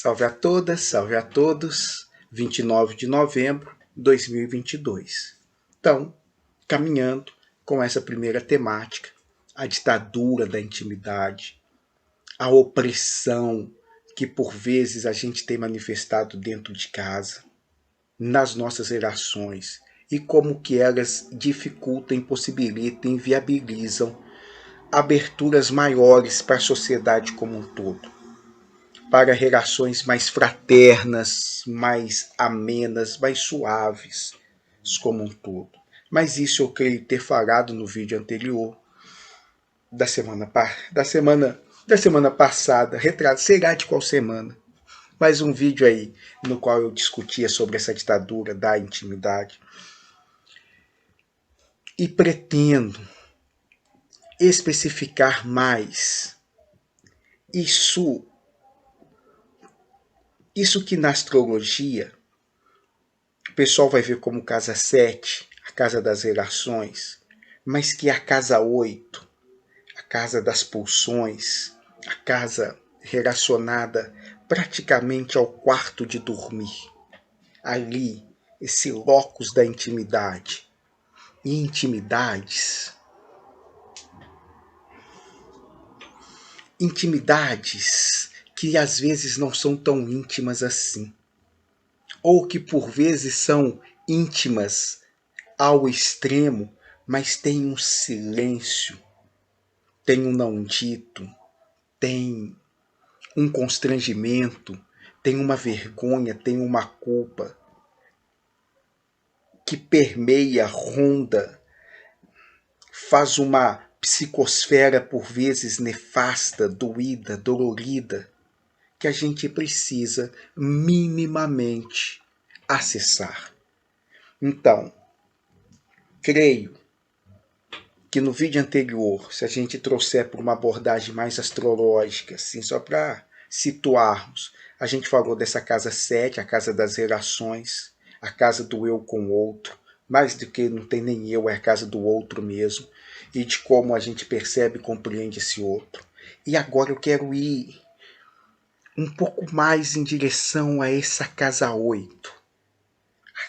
Salve a todas, salve a todos. 29 de novembro de 2022. Então, caminhando com essa primeira temática, a ditadura da intimidade, a opressão que por vezes a gente tem manifestado dentro de casa, nas nossas relações, e como que elas dificultam, impossibilitam, inviabilizam aberturas maiores para a sociedade como um todo, para relações mais fraternas, mais amenas, mais suaves, como um todo. Mas isso eu creio ter falado no vídeo anterior, da semana passada, retrato, será de qual semana? Mais um vídeo aí no qual eu discutia sobre essa ditadura da intimidade. E pretendo especificar mais isso que na astrologia o pessoal vai ver como casa 7, a casa das relações, mas que a casa 8, a casa das pulsões, a casa relacionada praticamente ao quarto de dormir. Ali, esse locus da intimidade. E intimidades que às vezes não são tão íntimas assim, ou que por vezes são íntimas ao extremo, mas tem um silêncio, tem um não dito, tem um constrangimento, tem uma vergonha, tem uma culpa que permeia, ronda, faz uma psicosfera por vezes nefasta, doída, dolorida, que a gente precisa minimamente acessar. Então, creio que no vídeo anterior, se a gente trouxer por uma abordagem mais astrológica, assim, só para situarmos, a gente falou dessa casa 7, a casa das relações, a casa do eu com o outro, mais do que não tem nem eu, é a casa do outro mesmo, e de como a gente percebe e compreende esse outro. E agora eu quero ir um pouco mais em direção a essa casa 8,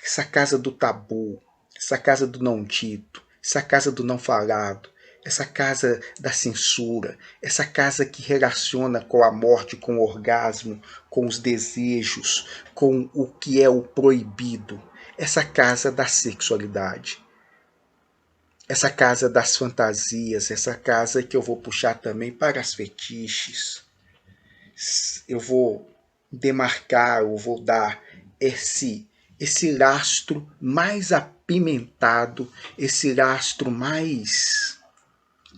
essa casa do tabu, essa casa do não dito, essa casa do não falado, essa casa da censura, essa casa que relaciona com a morte, com o orgasmo, com os desejos, com o que é o proibido, essa casa da sexualidade, essa casa das fantasias, essa casa que eu vou puxar também para as fetiches. Eu vou demarcar, eu vou dar esse lastro mais apimentado, esse lastro mais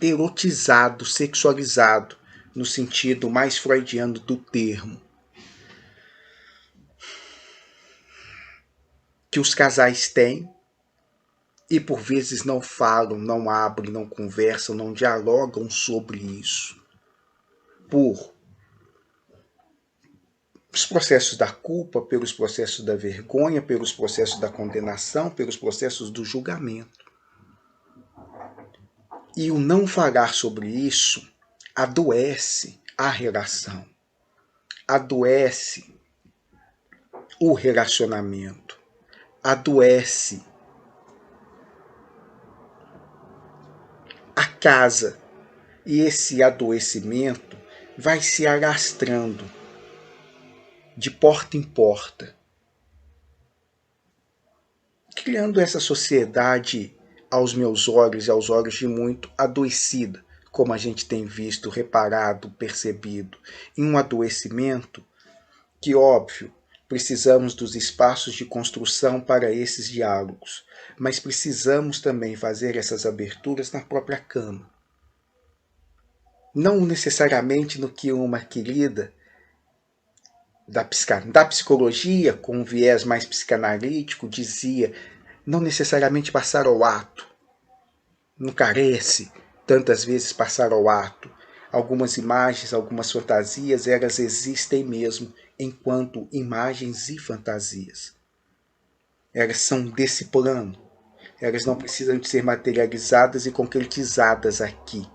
erotizado, sexualizado, no sentido mais freudiano do termo, que os casais têm e por vezes não falam, não abrem, não conversam, não dialogam sobre isso, por os processos da culpa, pelos processos da vergonha, pelos processos da condenação, pelos processos do julgamento. E o não falar sobre isso adoece a relação, adoece o relacionamento, adoece a casa. E esse adoecimento vai se alastrando de porta em porta, criando essa sociedade aos meus olhos e aos olhos de muito adoecida, como a gente tem visto, reparado, percebido, em um adoecimento que, óbvio, precisamos dos espaços de construção para esses diálogos, mas precisamos também fazer essas aberturas na própria cama. Não necessariamente no que uma querida da psicologia, com um viés mais psicanalítico, dizia, não necessariamente passar ao ato. Não carece tantas vezes passar ao ato. Algumas imagens, algumas fantasias, elas existem mesmo enquanto imagens e fantasias. Elas são desse plano. Elas não precisam de ser materializadas e concretizadas aqui.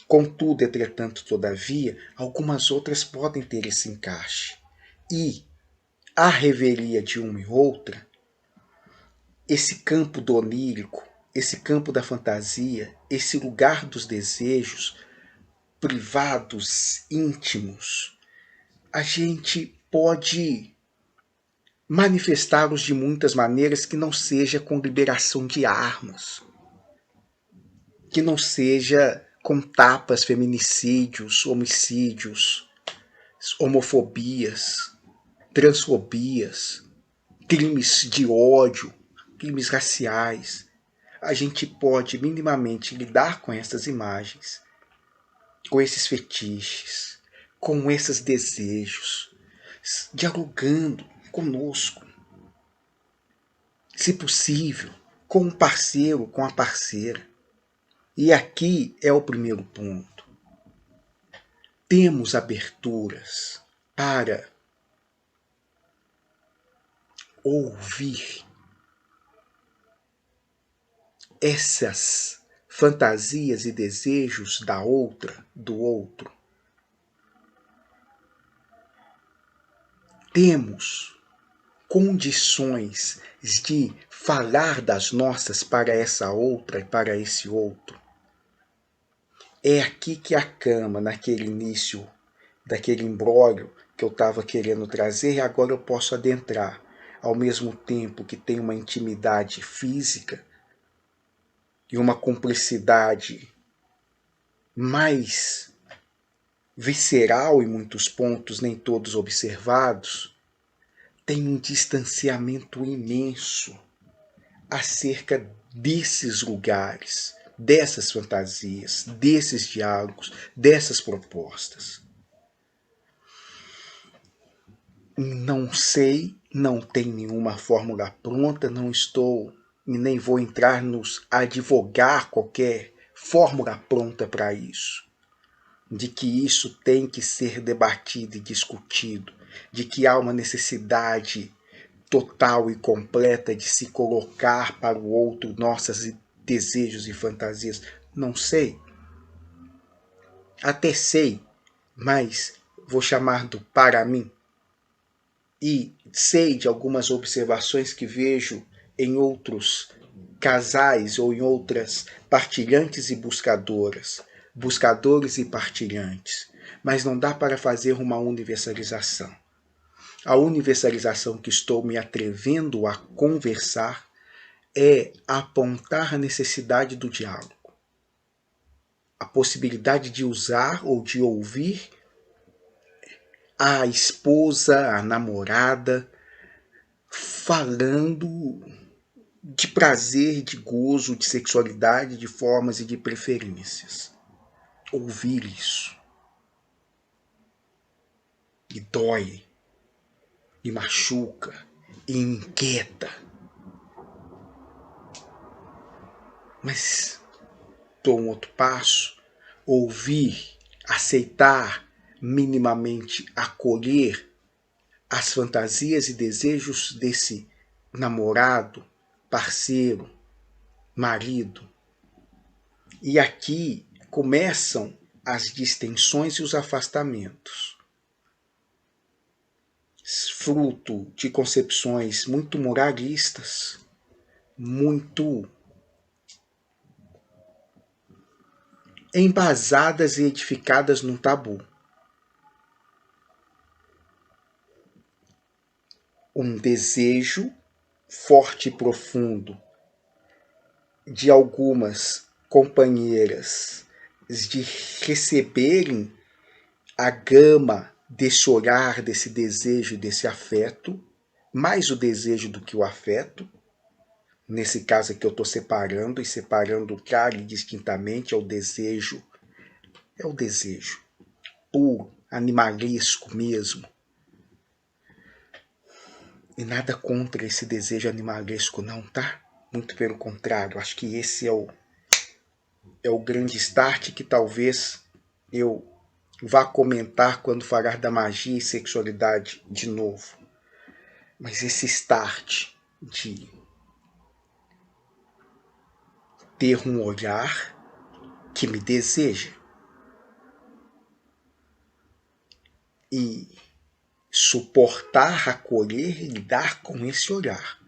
Contudo, entretanto, todavia, algumas outras podem ter esse encaixe. E a revelia de uma e outra, esse campo do onírico, esse campo da fantasia, esse lugar dos desejos privados, íntimos, a gente pode manifestá-los de muitas maneiras que não seja com liberação de armas, que não seja com tapas, feminicídios, homicídios, homofobias, transfobias, crimes de ódio, crimes raciais. A gente pode minimamente lidar com essas imagens, com esses fetiches, com esses desejos, dialogando conosco, se possível, com um parceiro, com a parceira. E aqui é o primeiro ponto. Temos aberturas para ouvir essas fantasias e desejos da outra, do outro. Temos condições de falar das nossas para essa outra e para esse outro. É aqui que a cama, naquele início, daquele imbróglio que eu estava querendo trazer, e agora eu posso adentrar, ao mesmo tempo que tem uma intimidade física e uma cumplicidade mais visceral em muitos pontos, nem todos observados, tem um distanciamento imenso acerca desses lugares, dessas fantasias, desses diálogos, dessas propostas. Não sei, não tem nenhuma fórmula pronta, não estou e nem vou entrar nos advogar qualquer fórmula pronta para isso. De que isso tem que ser debatido e discutido, de que há uma necessidade total e completa de se colocar para o outro nossos desejos e fantasias. Não sei. Até sei, mas vou chamar do para mim. E sei de algumas observações que vejo em outros casais ou em outras partilhantes e buscadoras, buscadores e partilhantes, mas não dá para fazer uma universalização. A universalização que estou me atrevendo a conversar é apontar a necessidade do diálogo, a possibilidade de usar ou de ouvir a esposa, a namorada, falando de prazer, de gozo, de sexualidade, de formas e de preferências. Ouvir isso. E dói, e machuca, e inquieta. Mas dou um outro passo. Ouvir, aceitar, minimamente acolher as fantasias e desejos desse namorado, parceiro, marido. E aqui começam as distensões e os afastamentos, fruto de concepções muito moralistas, muito embasadas e edificadas num tabu. Um desejo forte e profundo de algumas companheiras de receberem a gama desse olhar, desse desejo, desse afeto, mais o desejo do que o afeto. Nesse caso aqui eu estou separando, e separando claro e distintamente é o desejo puro, animalesco mesmo. E nada contra esse desejo animalesco não, tá? Muito pelo contrário, acho que esse é o grande start que talvez eu vá comentar quando falar da magia e sexualidade de novo. Mas esse start de ter um olhar que me deseja, e suportar, acolher e lidar com esse olhar,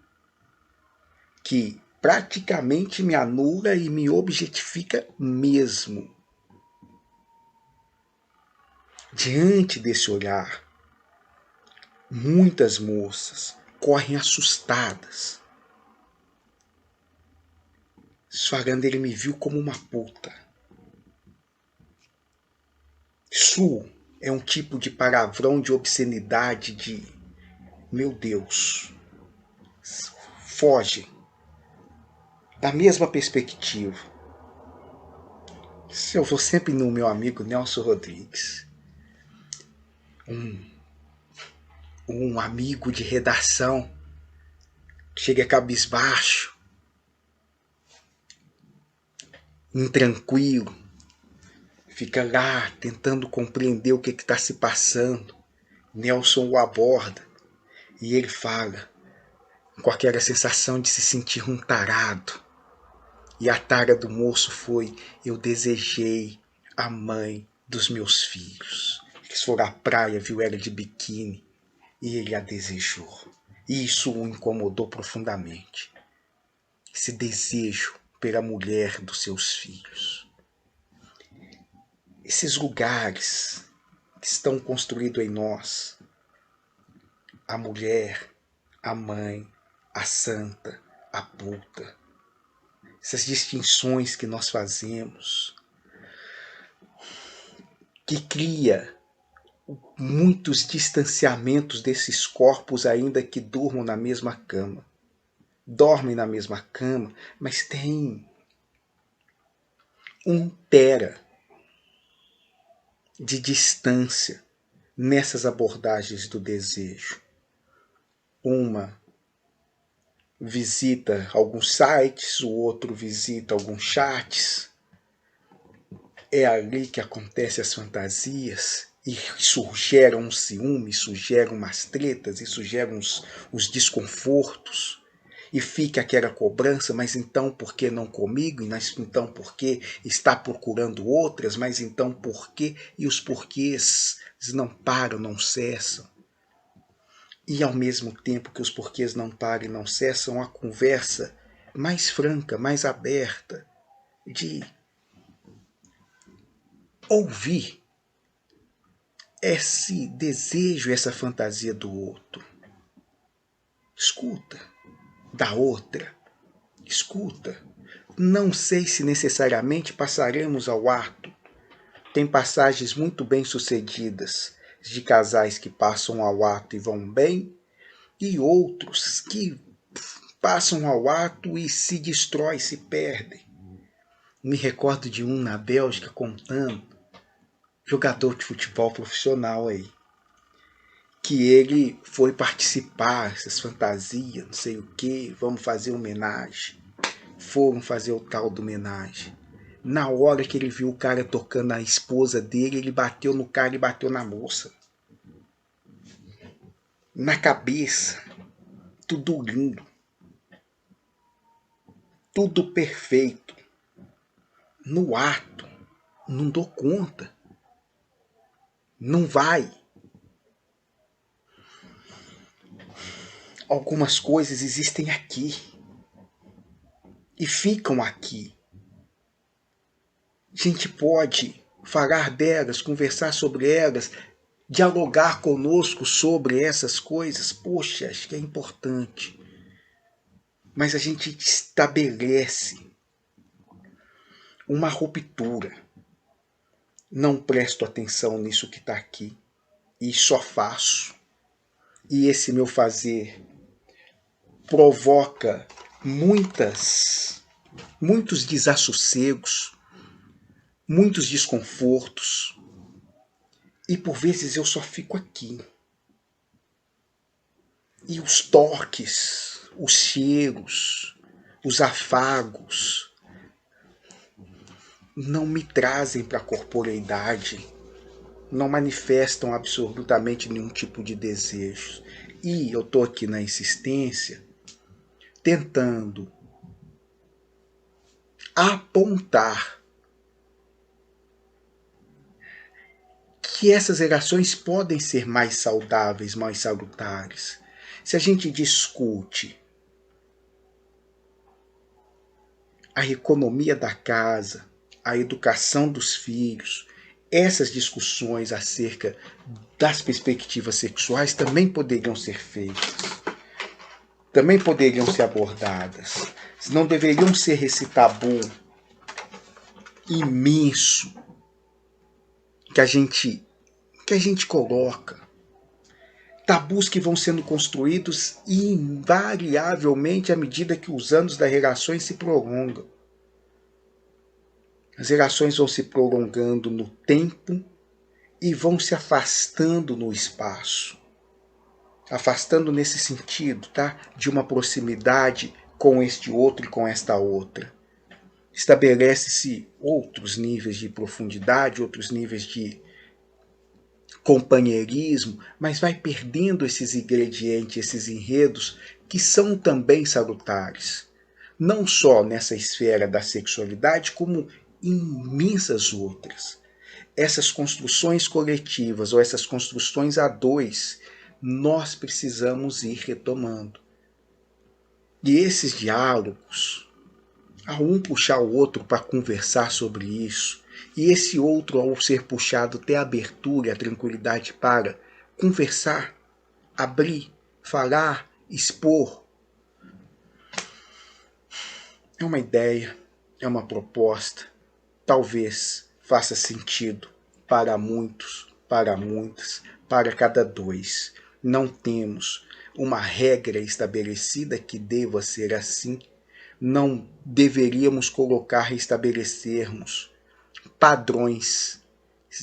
que praticamente me anula e me objetifica mesmo. Diante desse olhar, muitas moças correm assustadas. Sfaganda, ele me viu como uma puta. Su é um tipo de palavrão, de obscenidade, de... Meu Deus. Foge. Da mesma perspectiva. Eu vou sempre no meu amigo Nelson Rodrigues. Um amigo de redação. Chega cabisbaixo. Intranquilo. Fica lá tentando compreender o que está se passando. Nelson o aborda. E ele fala com aquela sensação de se sentir um tarado. E a tara do moço foi: eu desejei a mãe dos meus filhos. Eles foram à praia, viu ela de biquíni e ele a desejou. E isso o incomodou profundamente. Esse desejo pela mulher dos seus filhos. Esses lugares que estão construídos em nós. A mulher, a mãe, a santa, a puta. Essas distinções que nós fazemos, que cria muitos distanciamentos desses corpos, ainda que durmam na mesma cama. Dormem na mesma cama, mas tem um tera de distância nessas abordagens do desejo. Uma visita alguns sites, o outro visita alguns chats. É ali que acontecem as fantasias. E isso gera um ciúme, isso gera umas tretas, isso gera os desconfortos. E fica aquela cobrança, mas então por que não comigo? Mas então por que está procurando outras? Mas então por que? E os porquês não param, não cessam. E ao mesmo tempo que os porquês não param e não cessam, a conversa mais franca, mais aberta, de ouvir esse desejo, essa fantasia do outro. Escuta. Da outra. Escuta. Não sei se necessariamente passaremos ao ato. Tem passagens muito bem sucedidas de casais que passam ao ato e vão bem, e outros que passam ao ato e se destroem, se perdem. Me recordo de um na Bélgica contando, jogador de futebol profissional aí, que ele foi participar, essas fantasias, não sei o que, vamos fazer homenagem. Foram fazer o tal do homenagem. Na hora que ele viu o cara tocando a esposa dele, ele bateu no cara e bateu na moça. Na cabeça, tudo lindo. Tudo perfeito. No ato, não dou conta. Não vai. Algumas coisas existem aqui. E ficam aqui. A gente pode falar delas, conversar sobre elas, dialogar conosco sobre essas coisas. Poxa, acho que é importante. Mas a gente estabelece uma ruptura. Não presto atenção nisso que está aqui e só faço. E esse meu fazer provoca muitos desassossegos, muitos desconfortos. E por vezes eu só fico aqui. E os toques, os cheiros, os afagos não me trazem para a corporeidade, não manifestam absolutamente nenhum tipo de desejo. E eu estou aqui na insistência, tentando apontar que essas relações podem ser mais saudáveis, mais salutares. Se a gente discute a economia da casa, a educação dos filhos, essas discussões acerca das perspectivas sexuais também poderiam ser feitas, também poderiam ser abordadas. Não deveriam ser esse tabu imenso que a gente coloca. Tabus que vão sendo construídos invariavelmente à medida que os anos das relações se prolongam. As relações vão se prolongando no tempo e vão se afastando no espaço. Afastando nesse sentido, tá? De uma proximidade com este outro e com esta outra. Estabelece-se outros níveis de profundidade, outros níveis de companheirismo, mas vai perdendo esses ingredientes, esses enredos que são também salutares. Não só nessa esfera da sexualidade, como em imensas outras. Essas construções coletivas ou essas construções a dois, nós precisamos ir retomando. E esses diálogos, a um puxar o outro para conversar sobre isso, e esse outro, ao ser puxado, ter a abertura e a tranquilidade para conversar, abrir, falar, expor. É uma ideia, é uma proposta, talvez faça sentido para muitos, para muitas, para cada dois. Não temos uma regra estabelecida que deva ser assim. Não deveríamos colocar e estabelecermos padrões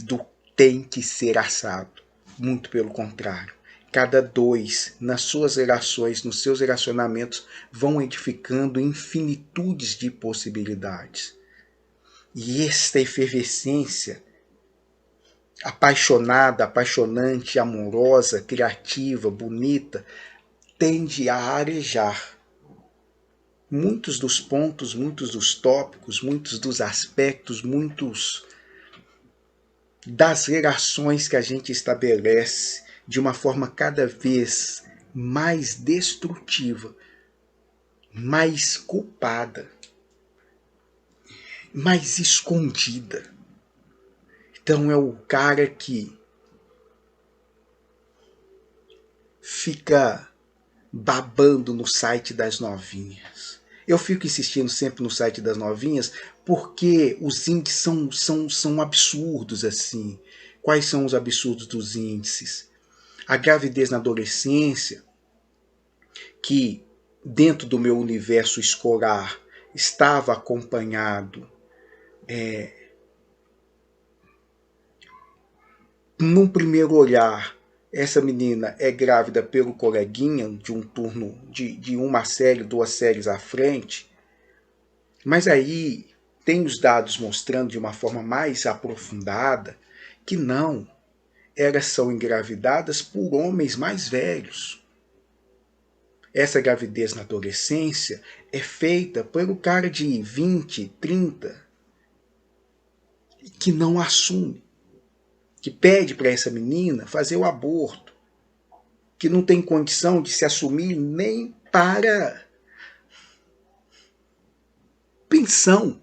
do tem que ser assado. Muito pelo contrário. Cada dois, nas suas relações, nos seus relacionamentos, vão edificando infinitudes de possibilidades. E esta efervescência apaixonada, apaixonante, amorosa, criativa, bonita, tende a arejar. Muitos dos pontos, muitos dos tópicos, muitos dos aspectos, muitos das relações que a gente estabelece de uma forma cada vez mais destrutiva, mais culpada, mais escondida. Então é o cara que fica babando no site das novinhas. Eu fico insistindo sempre no site das novinhas porque os índices são absurdos assim. Quais são os absurdos dos índices? A gravidez na adolescência, que dentro do meu universo escolar estava acompanhado num primeiro olhar, essa menina é grávida pelo coleguinha de um turno de uma série, duas séries à frente, mas aí tem os dados mostrando de uma forma mais aprofundada que não, elas são engravidadas por homens mais velhos. Essa gravidez na adolescência é feita pelo cara de 20, 30, que não assume, que pede para essa menina fazer o aborto, que não tem condição de se assumir nem para pensão,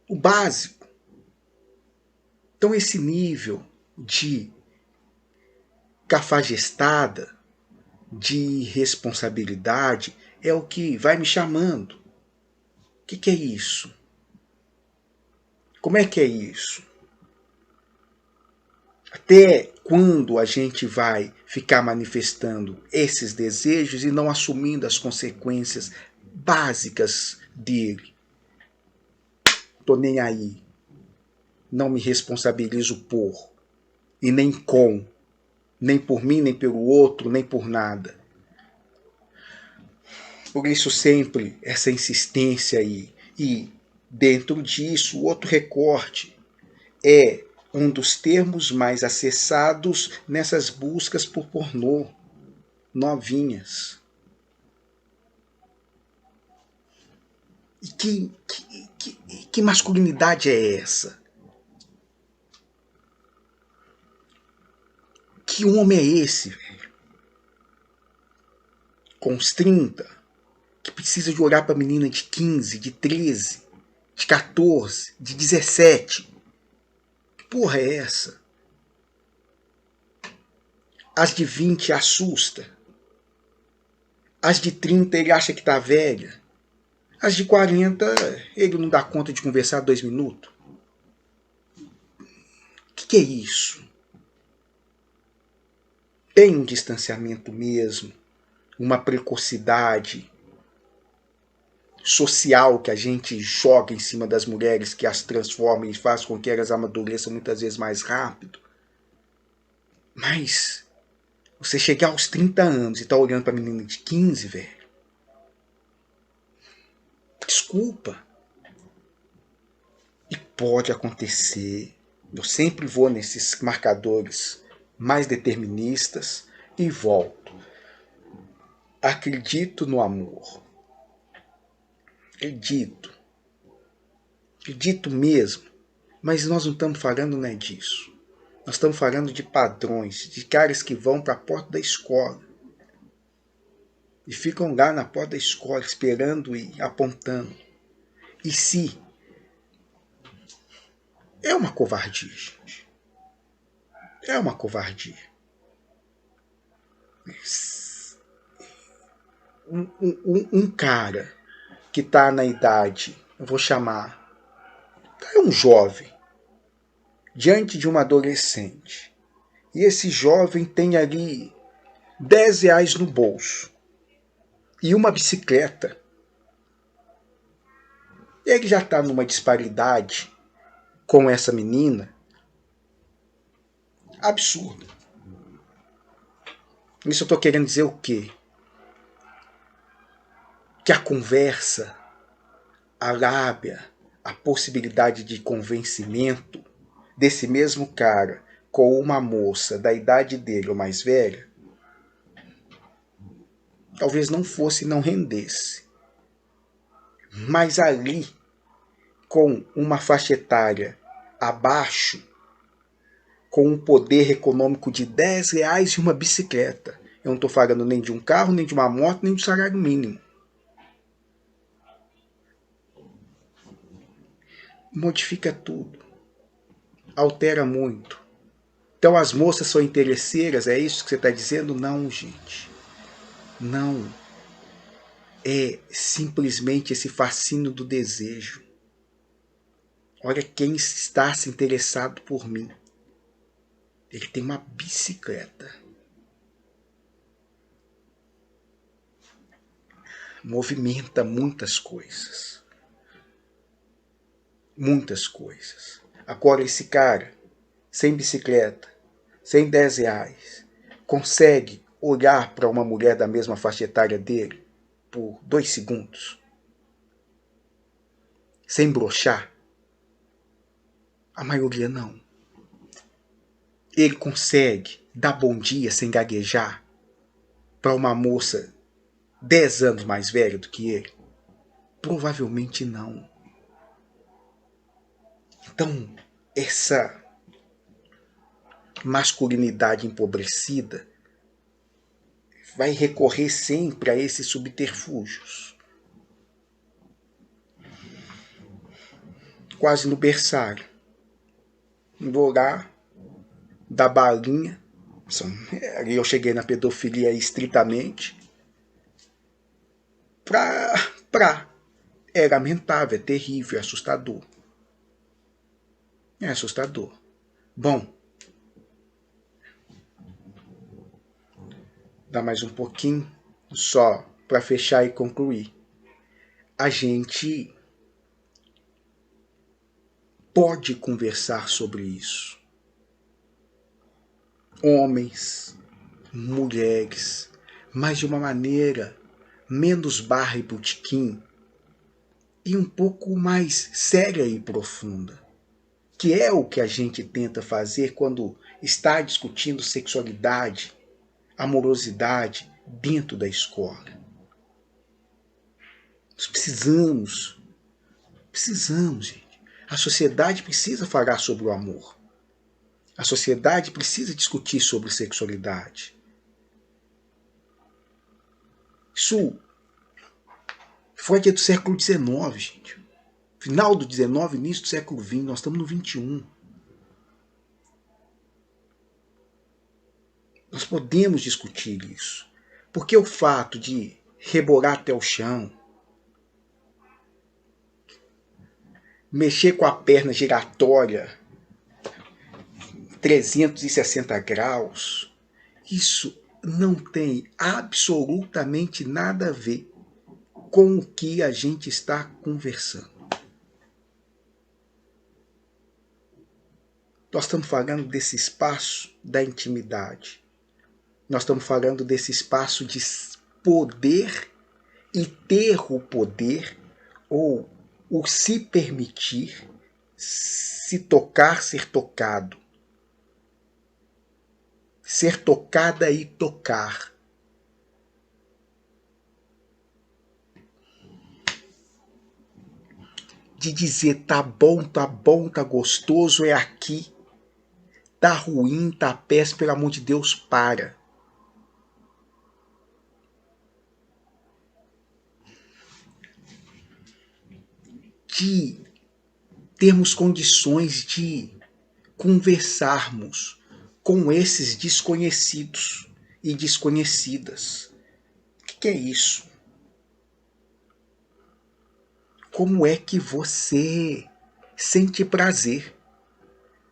o básico. Então esse nível de cafajestada, de responsabilidade, é o que vai me chamando. O que é isso? Como é que é isso? Até quando a gente vai ficar manifestando esses desejos e não assumindo as consequências básicas dele? Tô nem aí. Não me responsabilizo por, e nem com, nem por mim, nem pelo outro, nem por nada. Por isso sempre essa insistência aí. E dentro disso, o outro recorte é um dos termos mais acessados nessas buscas por pornô. Novinhas. E que masculinidade é essa? Que homem é esse, velho? Com os 30, que precisa de olhar pra menina de 15, de 13, de 14, de 17. Que porra é essa? As de 20 assusta. As de 30 ele acha que tá velha. As de 40 ele não dá conta de conversar 2 minutos. Que é isso? Tem um distanciamento mesmo, uma precocidade social que a gente joga em cima das mulheres, que as transforma e faz com que elas amadureçam muitas vezes mais rápido. Mas você chegar aos 30 anos e tá olhando pra menina de 15, velho. Desculpa. E pode acontecer. Eu sempre vou nesses marcadores mais deterministas e volto. Acredito no amor. Acredito. Acredito mesmo. Mas nós não estamos falando, né, disso. Nós estamos falando de padrões, de caras que vão para a porta da escola e ficam lá na porta da escola esperando e apontando. E se é uma covardia, gente. É uma covardia. Um cara que está na idade, eu vou chamar, é um jovem, diante de uma adolescente. E esse jovem tem ali R$ 10 no bolso e uma bicicleta. Ele já está numa disparidade com essa menina absurda. Isso eu estou querendo dizer o quê? Que a conversa, a lábia, a possibilidade de convencimento desse mesmo cara com uma moça da idade dele ou mais velha, talvez não fosse, não rendesse. Mas ali, com uma faixa etária abaixo, com um poder econômico de R$ 10 e uma bicicleta, eu não estou falando nem de um carro, nem de uma moto, nem de um salário mínimo. Modifica tudo. Altera muito. Então as moças são interesseiras, é isso que você está dizendo? Não, gente. Não. É simplesmente esse fascínio do desejo. Olha quem está se interessado por mim. Ele tem uma bicicleta. Movimenta muitas coisas. Muitas coisas. Agora esse cara, sem bicicleta, sem R$ 10, consegue olhar para uma mulher da mesma faixa etária dele por 2 segundos, sem brochar? A maioria não. Ele consegue dar bom dia sem gaguejar para uma moça 10 anos mais velha do que ele? Provavelmente não. Então, essa masculinidade empobrecida vai recorrer sempre a esses subterfúgios. Quase no berçário. Vou lá, dar balinha. Ali eu cheguei na pedofilia estritamente. É lamentável, é terrível, é assustador. É assustador. Bom, dá mais um pouquinho só para fechar e concluir. A gente pode conversar sobre isso. Homens, mulheres, mas de uma maneira menos barra e botequim e um pouco mais séria e profunda, que é o que a gente tenta fazer quando está discutindo sexualidade, amorosidade dentro da escola. Nós precisamos, gente. A sociedade precisa falar sobre o amor. A sociedade precisa discutir sobre sexualidade. Isso, Freud é do século XIX, gente. Final do XIX, início do século XX, nós estamos no XXI. Nós podemos discutir isso. Porque o fato de rebolar até o chão, mexer com a perna giratória 360 graus, isso não tem absolutamente nada a ver com o que a gente está conversando. Nós estamos falando desse espaço da intimidade. Nós estamos falando desse espaço de poder e ter o poder, ou o se permitir, se tocar, ser tocado. Ser tocada e tocar. De dizer tá bom, tá gostoso, é aqui. Tá ruim, tá péssimo, pelo amor de Deus, para. De termos condições de conversarmos com esses desconhecidos e desconhecidas. O que é isso? Como é que você sente prazer?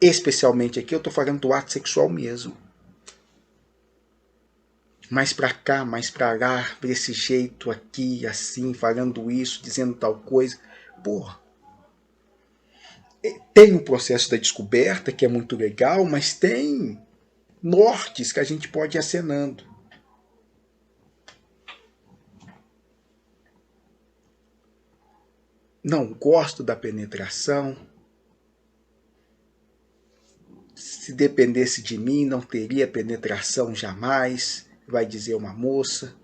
Especialmente aqui eu estou falando do ato sexual mesmo. Mais pra cá, mais pra lá, desse jeito aqui, assim, falando isso, dizendo tal coisa. Porra. Tem o processo da descoberta, que é muito legal, mas tem nortes que a gente pode ir acenando. Não gosto da penetração. Se dependesse de mim, não teria penetração jamais, vai dizer uma moça.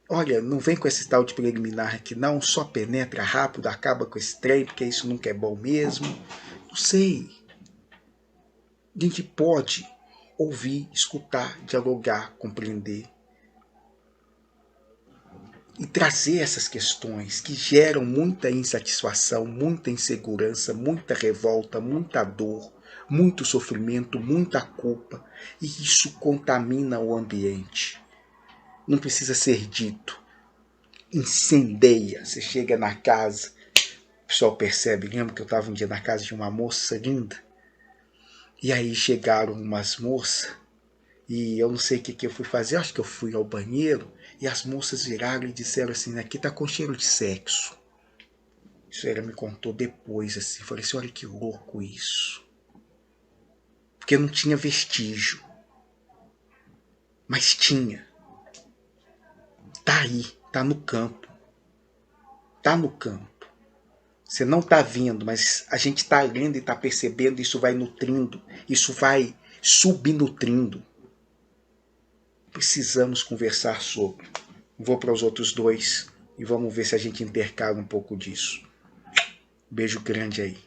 Olha, não vem com esse tal de preliminar aqui não, só penetra rápido, acaba com esse trem, porque isso nunca é bom mesmo. Não sei. A gente pode ouvir, escutar, dialogar, compreender. E trazer essas questões que geram muita insatisfação, muita insegurança, muita revolta, muita dor, muito sofrimento, muita culpa. E isso contamina o ambiente. Não precisa ser dito. Incendeia. Você chega na casa, o pessoal percebe. Lembra que eu estava um dia na casa de uma moça linda? E aí chegaram umas moças, e eu não sei o que eu fui fazer, acho que eu fui ao banheiro, e as moças viraram e disseram assim, aqui tá com cheiro de sexo. Isso ela me contou depois, assim, falei assim, olha que louco isso. Porque não tinha vestígio. Mas tinha. Tá aí, tá no campo. Tá no campo. Você não tá vendo, mas a gente tá lendo e tá percebendo, isso vai nutrindo, isso vai subnutrindo. Precisamos conversar sobre. Vou para os outros dois e vamos ver se a gente intercala um pouco disso. Beijo grande aí.